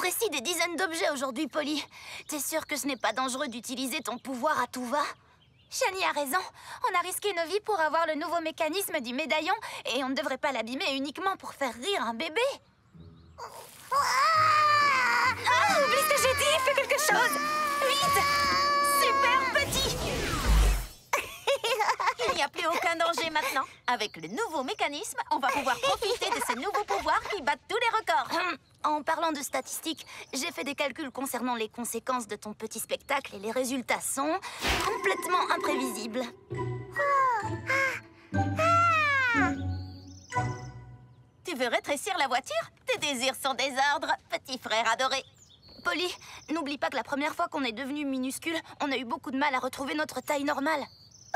rétréci des dizaines d'objets aujourd'hui, Polly. T'es sûre que ce n'est pas dangereux d'utiliser ton pouvoir à tout va? Shani a raison. On a risqué nos vies pour avoir le nouveau mécanisme du médaillon et on ne devrait pas l'abîmer uniquement pour faire rire un bébé. Ah, oublie ce que j'ai dit, fais quelque chose. Vite. Super petit. Il n'y a plus aucun danger maintenant. Avec le nouveau mécanisme, on va pouvoir profiter de ces nouveaux pouvoirs qui battent tous les records. En parlant de statistiques, j'ai fait des calculs concernant les conséquences de ton petit spectacle et les résultats sont complètement imprévisibles. Tu veux rétrécir la voiture? Tes désirs sont des ordres, petit frère adoré. Polly, n'oublie pas que la première fois qu'on est devenu minuscule, on a eu beaucoup de mal à retrouver notre taille normale.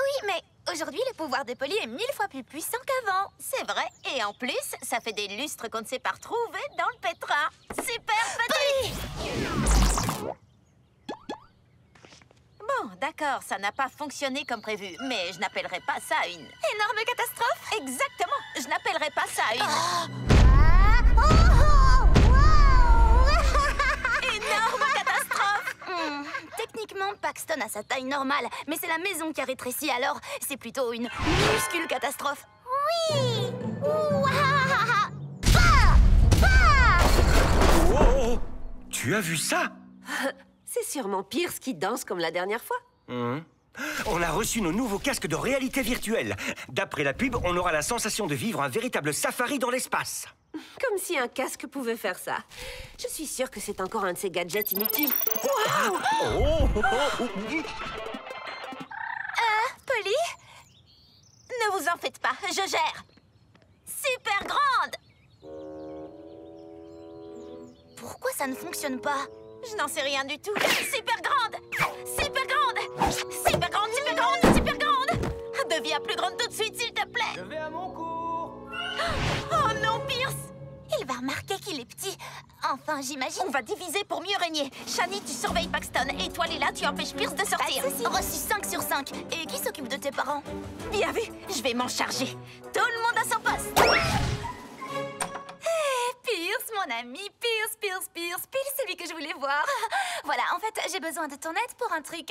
Oui, mais aujourd'hui, le pouvoir de Polly est 1000 fois plus puissant qu'avant. C'est vrai, et en plus, ça fait des lustres qu'on ne sait pas retrouver dans le pétrin. Super petit! Bon, d'accord, ça n'a pas fonctionné comme prévu, mais je n'appellerai pas ça une... Énorme catastrophe? Exactement, je n'appellerai pas ça une... Énorme catastrophe! Techniquement, Paxton a sa taille normale, mais c'est la maison qui a rétréci, alors c'est plutôt une minuscule catastrophe. Oui! Oh, tu as vu ça? C'est sûrement Pierce qui danse comme la dernière fois. On a reçu nos nouveaux casques de réalité virtuelle. D'après la pub, on aura la sensation de vivre un véritable safari dans l'espace. Comme si un casque pouvait faire ça. Je suis sûre que c'est encore un de ces gadgets inutiles. Waouh! Polly? Ne vous en faites pas, je gère. Super grande! Pourquoi ça ne fonctionne pas? Je n'en sais rien du tout. Super grande! Super grande! Super grande, super grande, super grande! Deviens plus grande tout de suite, s'il te plaît! Je vais à mon cours. Oh non, Pierce! Il va remarquer qu'il est petit. Enfin, j'imagine. On va diviser pour mieux régner. Shani, tu surveilles Paxton. Et toi, Lila, tu empêches Pierce de sortir. Reçu 5 sur 5. Et qui s'occupe de tes parents? Bien vu, je vais m'en charger. Tout le monde à son poste. Pierce, mon ami, Pierce, celui que je voulais voir. Voilà, en fait, j'ai besoin de ton aide pour un truc.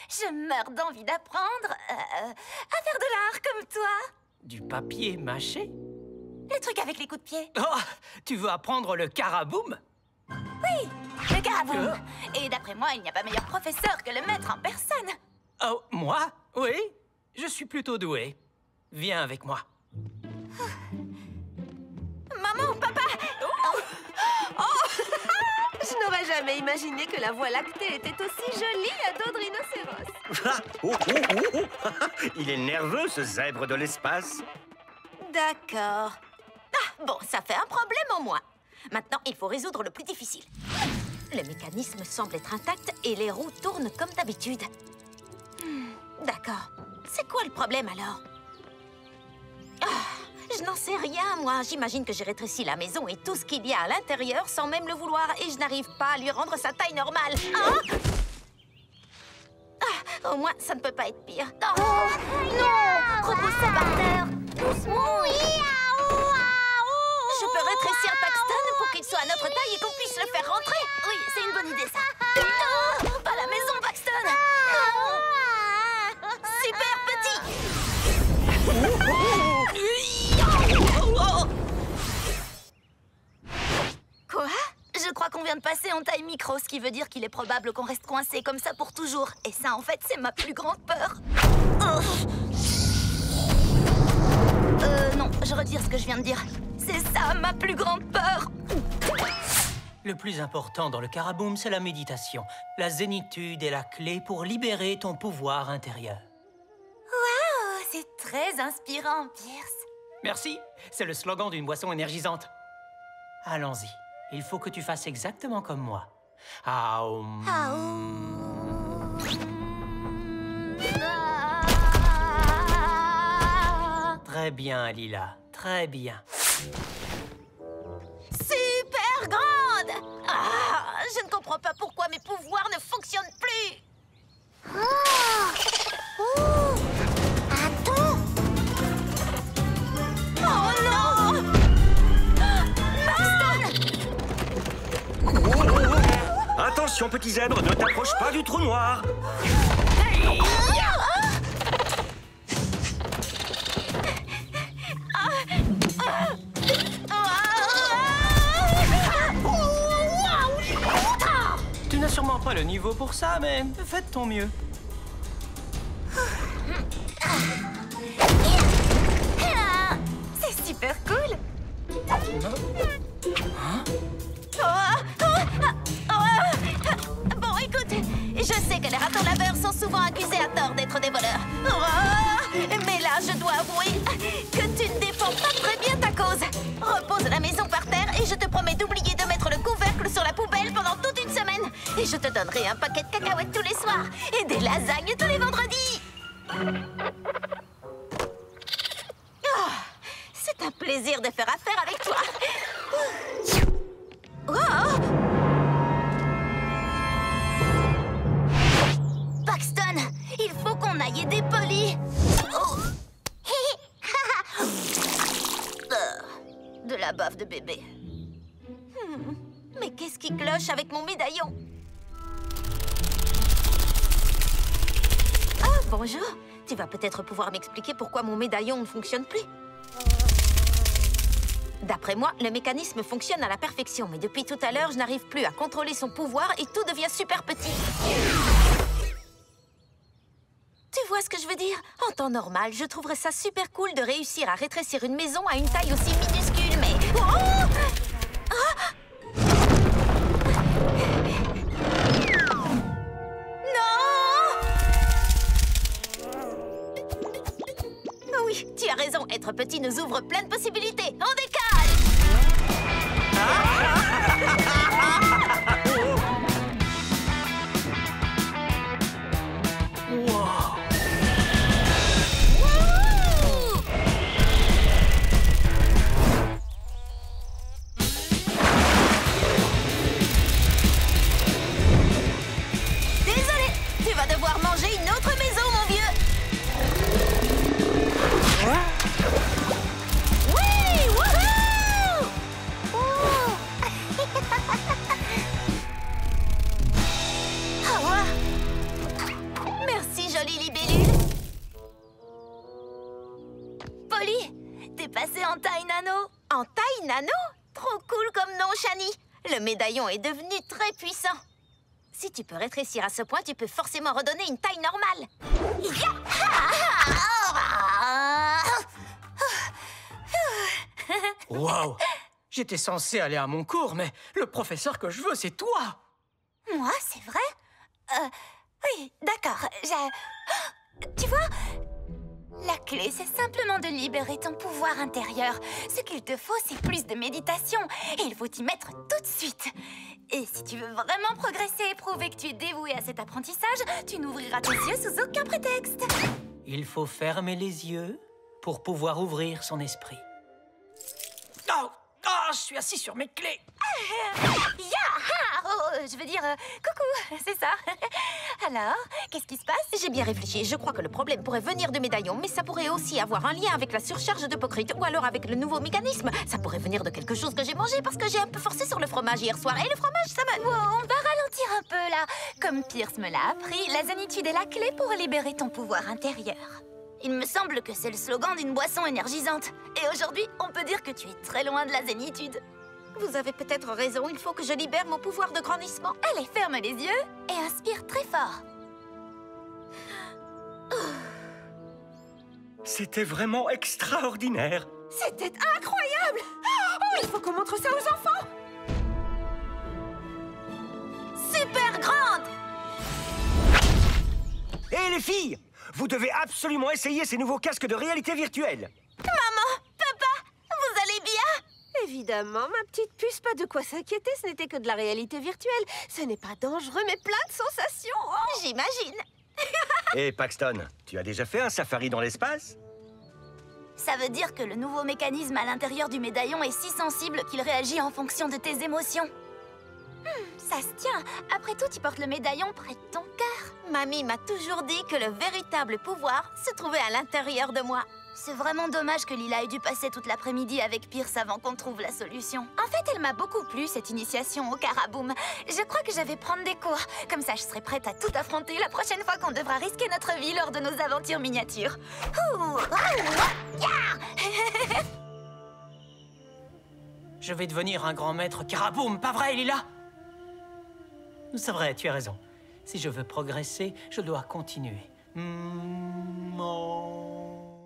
Je meurs d'envie d'apprendre à faire de l'art comme toi. Du papier mâché? Le truc avec les coups de pied. Oh, tu veux apprendre le caraboum? Oui, le caraboum. Et d'après moi, il n'y a pas meilleur professeur que le maître en personne. Oh, moi? Oui, je suis plutôt doué. Viens avec moi. Maman, papa! Je n'aurais jamais imaginé que la Voie lactée était aussi jolie à dos de rhinocéros. Il est nerveux, ce zèbre de l'espace. D'accord. Ah, bon, ça fait un problème en moins. Maintenant, il faut résoudre le plus difficile. Le mécanisme semble être intact et les roues tournent comme d'habitude. D'accord. C'est quoi le problème alors? Je n'en sais rien, moi. J'imagine que j'ai rétréci la maison et tout ce qu'il y a à l'intérieur sans même le vouloir et je n'arrive pas à lui rendre sa taille normale. Au moins, ça ne peut pas être pire. Non! Repose ça par terre. Doucement. Je peux rétrécir Paxton pour qu'il soit à notre taille et qu'on puisse le faire rentrer. Oui, c'est une bonne idée, ça. Non, pas la maison, Paxton. Non. Super petit. Quoi? Je crois qu'on vient de passer en taille micro, ce qui veut dire qu'il est probable qu'on reste coincé comme ça pour toujours. Et ça, en fait, c'est ma plus grande peur. Non, je retire ce que je viens de dire. C'est ça, ma plus grande peur. Le plus important dans le caraboum, c'est la méditation. La zénitude est la clé pour libérer ton pouvoir intérieur. Waouh, c'est très inspirant, Pierce. Merci, c'est le slogan d'une boisson énergisante. Allons-y, il faut que tu fasses exactement comme moi. Aoum. Très bien, Lila, très bien. Super grande! Je ne comprends pas pourquoi mes pouvoirs ne fonctionnent plus. Attends. Oh non! Paxton! Attention, petit zèbre, ne t'approche pas du trou noir. Tu n'as sûrement pas le niveau pour ça, mais fais de ton mieux. C'est super cool. Bon, écoute, je sais que les ratons laveurs sont souvent accusés à tort d'être des voleurs. Mais là, je dois avouer que tu ne défends pas très bien ta cause. Repose la maison par terre et je te promets d'oublier de mettre le couvercle sur la poubelle pendant toute une semaine. Et je te donnerai un paquet de cacahuètes tous les soirs et des lasagnes tous les vendredis. C'est un plaisir de faire affaire avec toi. Paxton, il faut qu'on aille aider Polly. De la baffe de bébé. Mais qu'est-ce qui cloche avec mon médaillon? Ah, bonjour. Tu vas peut-être pouvoir m'expliquer pourquoi mon médaillon ne fonctionne plus. D'après moi, le mécanisme fonctionne à la perfection, mais depuis tout à l'heure, je n'arrive plus à contrôler son pouvoir et tout devient super petit. Tu vois ce que je veux dire? En temps normal, je trouverais ça super cool de réussir à rétrécir une maison à une taille aussi minuscule, mais... Oui, tu as raison, être petit nous ouvre plein de possibilités. On décale! Désolé, tu vas devoir manger une autre maison, mon vieux. Oui, wouhou! Merci, jolie libellule. Polly, t'es passée en taille nano. En taille nano? Trop cool comme nom, Shani. Le médaillon est devenu très puissant. Si tu peux rétrécir à ce point, tu peux forcément redonner une taille normale. Waouh! J'étais censé aller à mon cours, mais le professeur que je veux, c'est toi! Moi, c'est vrai? Oui, d'accord. Tu vois, la clé, c'est simplement de libérer ton pouvoir intérieur. Ce qu'il te faut, c'est plus de méditation. Et il faut t'y mettre tout de suite. Et si tu veux vraiment progresser et prouver que tu es dévoué à cet apprentissage, tu n'ouvriras tes yeux sous aucun prétexte. Il faut fermer les yeux pour pouvoir ouvrir son esprit. Je suis assis sur mes clés. Je veux dire, coucou, c'est ça. Alors, qu'est-ce qui se passe? J'ai bien réfléchi. Je crois que le problème pourrait venir de médaillon, mais ça pourrait aussi avoir un lien avec la surcharge d'hypocrite ou alors avec le nouveau mécanisme. Ça pourrait venir de quelque chose que j'ai mangé parce que j'ai un peu forcé sur le fromage hier soir. Et le fromage, ça me... Wow, on va ralentir un peu là. Comme Pierce me l'a appris, la zénitude est la clé pour libérer ton pouvoir intérieur. Il me semble que c'est le slogan d'une boisson énergisante. Et aujourd'hui, on peut dire que tu es très loin de la zénitude. Vous avez peut-être raison, il faut que je libère mon pouvoir de grandissement. Allez, ferme les yeux et inspire très fort. C'était vraiment extraordinaire. C'était incroyable! Oh, il faut qu'on montre ça aux enfants! Super grande! Hé les filles, vous devez absolument essayer ces nouveaux casques de réalité virtuelle. Maman, papa, vous allez bien? Évidemment, ma petite puce, pas de quoi s'inquiéter, ce n'était que de la réalité virtuelle. Ce n'est pas dangereux, mais plein de sensations. Oh, j'imagine. Hé Paxton, tu as déjà fait un safari dans l'espace? Ça veut dire que le nouveau mécanisme à l'intérieur du médaillon est si sensible qu'il réagit en fonction de tes émotions. Ça se tient. Après tout, tu portes le médaillon près de ton cœur. Mamie m'a toujours dit que le véritable pouvoir se trouvait à l'intérieur de moi. C'est vraiment dommage que Lila ait dû passer toute l'après-midi avec Pierce avant qu'on trouve la solution. En fait, elle m'a beaucoup plu, cette initiation au Karaboom. Je crois que je vais prendre des cours. Comme ça, je serai prête à tout affronter la prochaine fois qu'on devra risquer notre vie lors de nos aventures miniatures. Je vais devenir un grand maître Karaboom, pas vrai, Lila? C'est vrai, tu as raison. Si je veux progresser, je dois continuer. Oh.